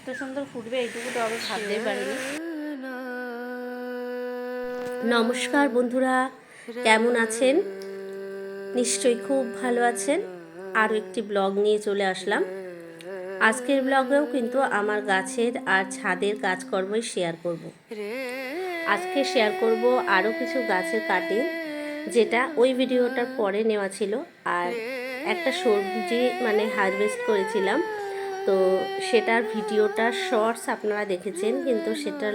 এত সুন্দর ফুটবে এইটুকু তো আরও ভাবতেই পারিনি। নমস্কার বন্ধুরা, কেমন আছেন? নিশ্চয়ই খুব ভালো আছেন। আরও একটি ব্লগ নিয়ে চলে আসলাম। আজকের ব্লগেও কিন্তু আমার গাছের আর ছাদের কাজকর্মই শেয়ার করব। আজকে শেয়ার করব আরও কিছু গাছের কাটিং, যেটা ওই ভিডিওটার পরে নেওয়া ছিল। আর একটা সবজি হারভেস্ট করেছিলাম, তো সেটার ভিডিওটা শর্টস আপনারা দেখেছেন, কিন্তু সেটার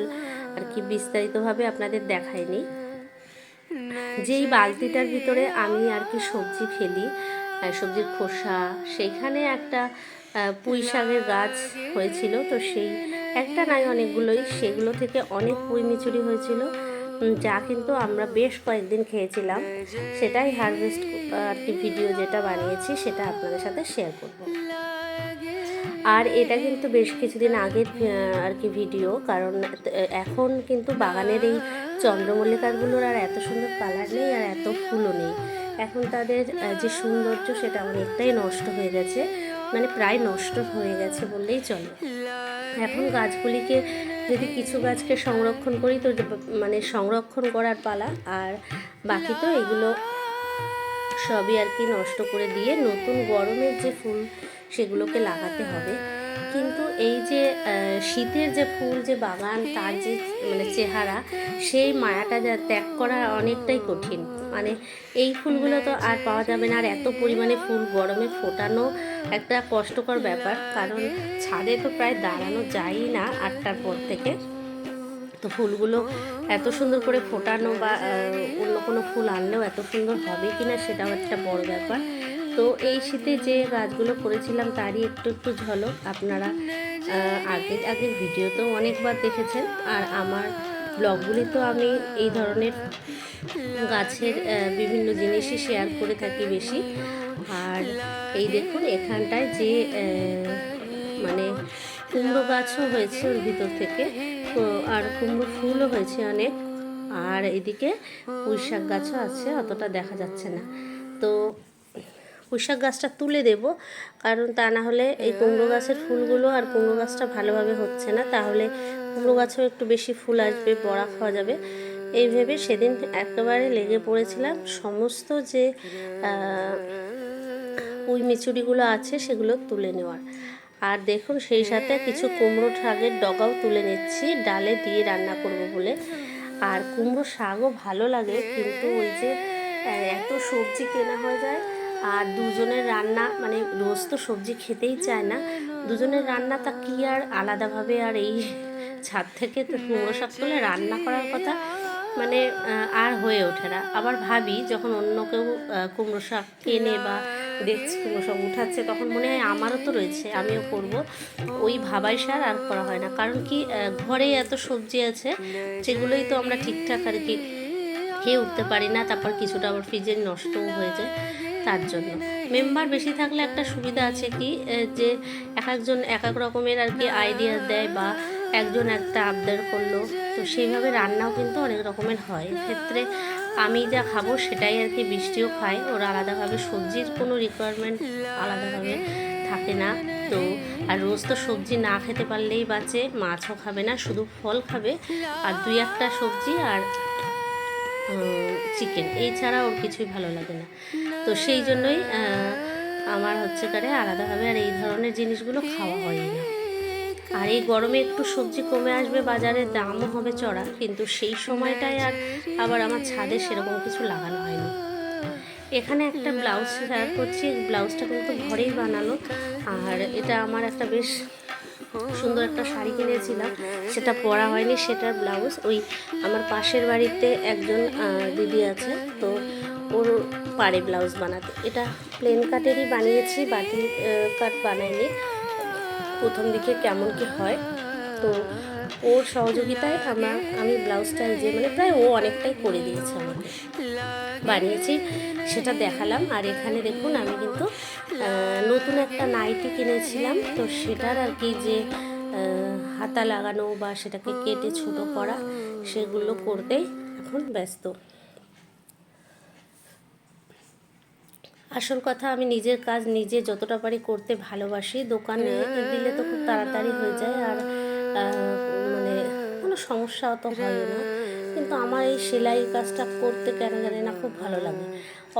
আর কি বিস্তারিতভাবে আপনাদের দেখায়নি। যেই বালতিটার ভিতরে আমি আর কি সবজি ফেলি, সবজির খোসা, সেইখানে একটা পুঁই শাকের গাছ হয়েছিল। তো সেই একটা নয়, অনেকগুলোই, সেগুলো থেকে অনেক পুঁই মিচুরি হয়েছিল, যা কিন্তু আমরা বেশ কয়েকদিন খেয়েছিলাম। সেটাই হারভেস্ট আর কি ভিডিও যেটা বানিয়েছি, সেটা আপনাদের সাথে শেয়ার করব। আর এটা কিন্তু বেশ কিছুদিন আগের আর কি ভিডিও, কারণ এখন কিন্তু বাগানের এই চন্দ্রমল্লিকাগুলোর আর এত সুন্দর কালার নেই, আর এত ফুলও নেই। এখন তাদের যে সৌন্দর্য সেটা অনেকটাই নষ্ট হয়ে গেছে, প্রায় নষ্ট হয়ে গেছে বললেই চলে। এখন গাছগুলিকে যদি কিছু গাছকে সংরক্ষণ করি, তো সংরক্ষণ করার পালা, আর বাকি তো এগুলো সবই আর কি নষ্ট করে দিয়ে নতুন গরমের যে ফুল সেগুলোকে লাগাতে হবে। কিন্তু এই যে শীতের যে ফুল, যে বাগান, তার যে চেহারা, সেই মায়াটা যা ত্যাগ করা অনেকটাই কঠিন। এই ফুলগুলো তো আর পাওয়া যাবে না, আর এত পরিমাণে ফুল গরমে ফোটানো একটা কষ্টকর ব্যাপার, কারণ ছাদে তো প্রায় দাঁড়ানো যায়ই না 8টার পর থেকে। তো ফুলগুলো এত সুন্দর করে ফোটানো বা অন্য কোনো ফুল আনলেও এত সুন্দর হবে কি না, সেটাও একটা বড় ব্যাপার। তো এই শীতে যে গাছগুলো করেছিলাম তারই একটু একটু ঝলক আপনারা আগের ভিডিওতেও অনেকবার দেখেছেন। আর আমার ব্লগগুলি তো আমি এই ধরনের গাছের বিভিন্ন জিনিসই শেয়ার করে থাকি বেশি। আর এই দেখুন, এখানটায় যে কুমড়ো গাছও হয়েছে ওর ভিতর থেকে, আর কুমড়ো ফুলও হয়েছে অনেক। আর এদিকে পুঁই শাক গাছও আছে, অতটা দেখা যাচ্ছে না। তো পুঁই শাক গাছটা তুলে দেব, কারণ তা না হলে এই কুমড়ো গাছের ফুলগুলো আর কুমড়ো গাছটা ভালোভাবে হচ্ছে না, তাহলে কুমড়ো গাছেও একটু বেশি ফুল আসবে, বড়া খাওয়া যাবে। এই ভেবে সেদিন একেবারে লেগে পড়েছিলাম সমস্ত যে পুঁই মিচুরিগুলো আছে সেগুলো তুলে নেওয়ার। আর দেখুন, সেই সাথে কিছু কুমড়ো শাকের ডগাও তুলে নিচ্ছি, ডালে দিয়ে রান্না করব বলে। আর কুমড়ো শাকও ভালো লাগে, কিন্তু ওই যে এত সবজি কেনা হয়ে যায়, আর দুজনের রান্না, রোজ তো সবজি খেতেই চায় না, দুজনের রান্না তা কি আর আলাদাভাবে আর এই ছাদ থেকে তো কুমড়ো শাক তুলে রান্না করার কথা আর হয়ে ওঠে না। আবার ভাবি, যখন অন্য কেউ কুমড়ো শাক কেনে বা দেখছি কুমড়ো শাক উঠাচ্ছে, তখন মনে হয় আমারও তো রয়েছে, আমিও করব। ওই ভাবাই সার আর করা হয় না, কারণ কি ঘরে এত সবজি আছে, সেগুলোই তো আমরা ঠিকঠাক আর কি খেয়ে উঠতে পারি না, তারপর কিছুটা আবার ফ্রিজে নষ্টও হয়ে যায়। তার জন্য মেম্বার বেশি থাকলে একটা সুবিধা আছে কি, যে একজন এক এক রকমের আর কি আইডিয়া দেয়, বা একজন একটা আবদার করলো, তো সেইভাবে রান্নাও কিন্তু অনেক রকমের হয়। এক্ষেত্রে আমি যা খাবো সেটাই আর কি বৃষ্টিও খায়, ওর আলাদাভাবে সবজির কোনো রিকোয়ারমেন্ট আলাদাভাবে থাকে না। তো আর রোজ তো সবজি না খেতে পারলেই বাঁচে, মাছও খাবে না, শুধু ফল খাবে, আর 2-1টা সবজি আর চিকেন, এই ছাড়া ওর কিছুই ভালো লাগে না। তো সেই জন্যই আমার হচ্ছে করে আলাদাভাবে আর এই ধরনের জিনিসগুলো খাওয়া হয় না। আর এই গরমে একটু সবজি কমে আসবে, বাজারে দামও হবে চড়া, কিন্তু সেই সময়টায় আর আবার আমার ছাদে সেরকম কিছু লাগানো হয়নি। এখানে একটা ব্লাউজ শেয়ার করছি, ব্লাউজটা কিন্তু ঘরেই বানানো, আর এটা আমার একটা বেশ সুন্দর একটা শাড়ি কিনেছিলাম, সেটা পরা হয়নি, সেটার ব্লাউজ। ওই আমার পাশের বাড়িতে একজন দিদি আছে, তো ওর পাড়ে ব্লাউজ বানাতে। এটা প্লেন কাটেরই বানিয়েছি, বাটি কাট বানাইনি। প্রথম দিকে কেমন কি হয়, তো ওর সহযোগিতায় আমি ব্লাউজটা যে প্রায় ও অনেকটাই করে দিয়েছে আমাকে, বানিয়েছি, সেটা দেখালাম। আর এখানে দেখুন, আমি কিন্তু নতুন একটা নাইটি কিনেছিলাম, তো সেটার আর কি যে হাতা লাগানো বা সেটাকে কেটে ছোটো করা, সেগুলো করতেই এখন ব্যস্ত। আসল কথা, আমি নিজের কাজ নিজে যতটা পারি করতে ভালোবাসি। দোকানে দিলে তো খুব তাড়াতাড়ি হয়ে যায় আর মানে কোনো সমস্যা তো হয় না। কিন্তু আমার এই সেলাই কাজটা করতে কেন জানি না খুব ভালো লাগে,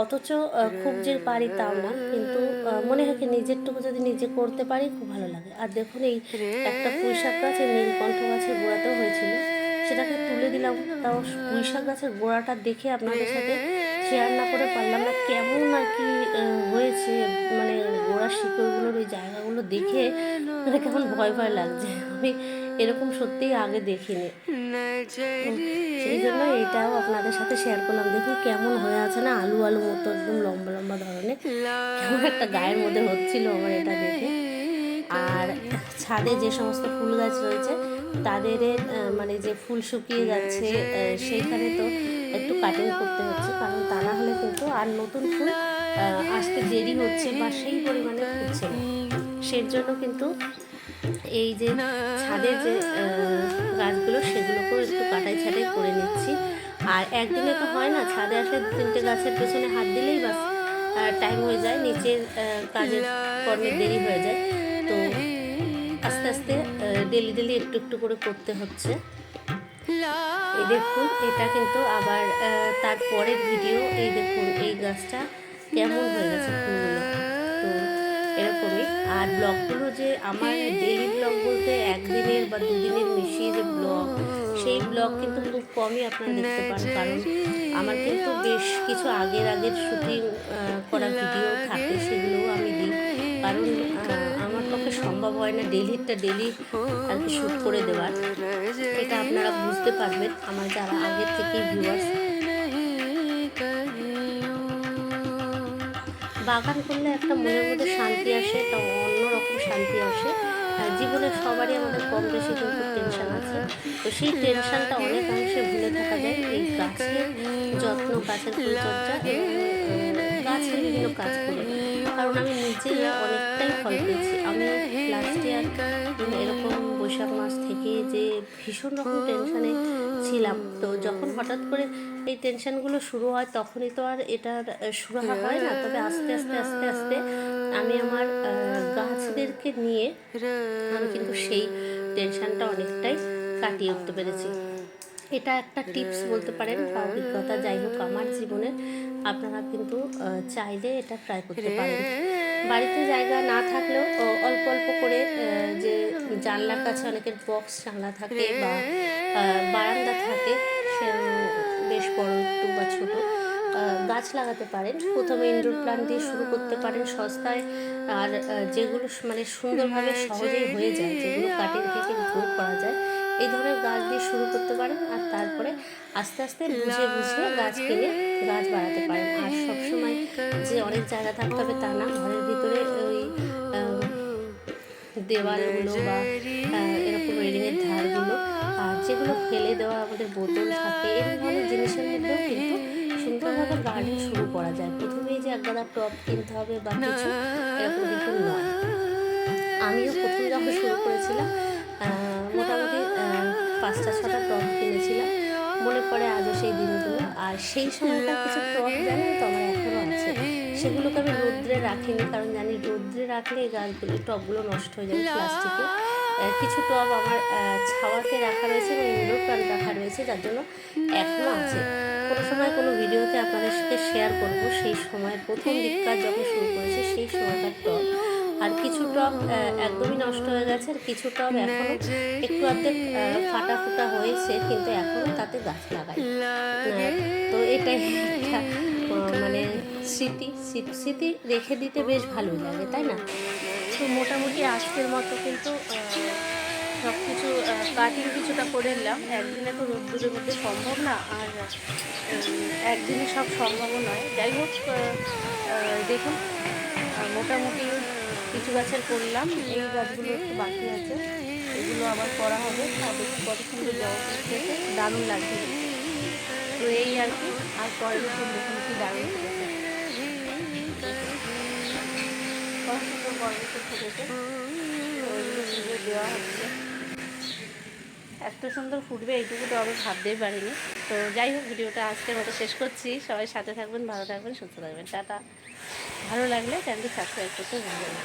অথচ খুব যে পারি তাও না, কিন্তু মনে হয় কি নিজেরটুকু যদি নিজে করতে পারি খুব ভালো লাগে। আর দেখুন এই একটা পুঁইশাক গাছ এই নীলকণ্ঠ গাছের গোড়াতেও হয়েছিল, সেটাকে তুলে দিলাম, তাও পুঁইশাক গাছের গোড়াটা দেখে আপনাদের সাথে শেয়ার না করে পারলাম না, কেমন আর কি হয়েছে, মানে গোড়ার শিকড়গুলোর ওই জায়গাগুলো দেখে মানে কেমন ভয় ভয় লাগছে। আমি এরকম সত্যিই আগে দেখিনি, সেই জন্য এইটাও আপনাদের সাথে শেয়ার করলাম। দেখুন কেমন হয়ে আছে না, আলু আলু মতো একদম লম্বা লম্বা ধরনের, কেমন একটা গায়ের মধ্যে হচ্ছিল আমার এটা দেখে। আর ছাদে যে সমস্ত ফুল গাছ রয়েছে তাদের মানে যে ফুল শুকিয়ে যাচ্ছে সেইখানে তো একটু কাটিং করতে হচ্ছে, কারণ তা না হলে কিন্তু আর নতুন ফুল আসতে দেরি হচ্ছে বা সেই পরিমাণে ফুটছে না। সেই জন্য কিন্তু এই যে ছাদের যে গাছগুলো সেগুলোকেও একটু কাটাই ছাটাই করে নিচ্ছি। আর একদিনে তো হয় না, ছাদে আসলে 2-3টে গাছের পেছনে হাত দিলেই বাস টাইম হয়ে যায়, নিচের কাজের কর্মে দেরি হয়ে যায়। তো আস্তে আস্তে ডেলি ডেলি একটু একটু করে করতে হচ্ছে। এই দেখুন এটা কিন্তু আবার তারপরের ভিডিও। এই দেখুন এই গাছটা কেমন হয়ে গেছে ফুলগুলো, তো এরকমই। আর ব্লগগুলো যে আমার ডেইলি ব্লগ বলতে একদিনের বা দুদিনের মিশিয়ে যে ব্লগ, সেই ব্লগ কিন্তু খুব কমই আপনারা দেখতে পান, কারণ আমার কিন্তু বেশ কিছু আগের শুটিং করা ভিডিও থাকে, সেগুলোও আমি দিই, কারণ আমার পক্ষে সম্ভব হয় না ডেইলিটা ডেইলি আর কি শ্যুট করে দেওয়ার। এটা আপনারা বুঝতে পারবেন আমার যারা আগের থেকেই ভিউয়ার্স। বাগান করলে একটা মনের মধ্যে শান্তি আসে, একটা অন্যরকম শান্তি আসে। জীবনে সবারই আমাদের কম বেশি কিন্তু টেনশন আছে, তো সেই টেনশনটা অনেকাংশে ভুলে থাকা যায় এই গাছের যত্ন, গাছের পরিচর্যা এবং গাছের বিভিন্ন কাজ করে। কারণ আমি নিজে অনেকটাই ফল পেয়েছি। আমি লাস্ট ইয়ার এরকম বৈশাখ মাস থেকে যে ভীষণ রকম টেনশানে ছিলাম, তো যখন হঠাৎ করে এই টেনশানগুলো শুরু হয় তখনই তো আর এটার সুরাহা হয় না। তবে আস্তে আস্তে আস্তে আস্তে আমি আমার গাছদেরকে নিয়ে আমি কিন্তু সেই টেনশানটা অনেকটাই কাটিয়ে উঠতে পেরেছি। এটা একটা টিপস বলতে পারেন বা অভিজ্ঞতা, যাই হোক আমার জীবনের, আপনারা কিন্তু চাইলে এটা ট্রাই করতে পারেন। বাড়িতে জায়গা না থাকলেও অল্প অল্প করে যে জানলার কাছে অনেকের বক্স জানলা থাকে বা বারান্দা থাকে, সে বেশ বড় একটু বা ছোটো গাছ লাগাতে পারেন। প্রথমে ইনডোর প্ল্যান্ট দিয়ে শুরু করতে পারেন সস্তায়, আর যেগুলো মানে সুন্দরভাবে সহজেই হয়ে যায়, যেগুলো কাটিং থেকে গ্রো করা যায়, এই ধরনের গাছ দিয়ে শুরু করতে পারেন। আর তারপরে আস্তে আস্তে বুঝে বুঝে গাছ কিনে গাছ বাড়াতে পারেন। আর সবসময় যে অনেক জায়গা থাকতে হবে তা না, ঘরের ভিতরে ওই দেওয়ালগুলো বা এরকম রেলিংয়ের ধারগুলো, আর যেগুলো ফেলে দেওয়া আমাদের বোতল থাকে, এই ধরনের জিনিসের মধ্যেও কিন্তু সুন্দরভাবে গার্ডেন শুরু করা যায়। প্রথমেই যে একগাদা টব কিনতে হবে বা কিছু এরকম কিন্তু নয়। আমিও প্রথম যখন শুরু করেছিলাম মোটামুটি 5টা-6টা টব কিনেছিলাম, মনে পড়ে আজও সেই দিনগুলো। আর সেই সময়কার কিছু টব জানেন তো আমার এখনও আছে, সেগুলোকে আমি রৌদ্রে রাখিনি, কারণ জানি রৌদ্রে রাখলে এই গাছগুলো টবগুলো নষ্ট হয়ে যাবে প্লাস্টিকে। কিছু টব আমার ছাওয়াতে রাখা রয়েছে এবং ইনডোর প্ল্যান্ট রাখা রয়েছে, যার জন্য এখনও আছে। কোনো সময় কোনো ভিডিওতে আপনাদের সাথে শেয়ার করব সেই সময়ের প্রথম দিককার যখন শুরু করেছে সেই সময়কার টব। আর কিছু টব একদমই নষ্ট হয়ে গেছে, আর কিছু টব এখনও একটু অর্ধেক ফাটা ফুটা হয়েছে, কিন্তু এখনও তাতে গাছ লাগাই। তো এটাই একটা মানে স্মৃতি রেখে দিতে বেশ ভালোই লাগে, তাই না? তো মোটামুটি আজকের মতো কিন্তু সব কিছু কাটিং কিছুটা করে নিলাম। একদিনে তো রোদ্দুরের মধ্যে সম্ভব না, আর একদিনে সব সম্ভবও নয়। যাই হোক, দেখুন মোটামুটি কিছু গাছের করলাম, এই গাছগুলো একটু বাকি আছে, এগুলো আবার করা হবে। আর দেখুন কত সুন্দর জবা ফুল খেতে দারুণ লাগছে। তো এই আর কি, আর পরে দেখুন কি দারুণ ফুটেছে, কত সুন্দর গরমে ফুটেছে, ওইগুলো সুন্দর দেওয়া হচ্ছে। এত সুন্দর ফুটবে এইটুকু তো আমি ভাবতেই পারিনি। তো যাই হোক, ভিডিওটা আজকের মতো শেষ করছি। সবাই সাথে থাকবেন, ভালো থাকবেন, সুস্থ থাকবেন, টাটা। ভালো লাগলে চ্যানেলটি সাবস্ক্রাইব করতে ভুলবেন না।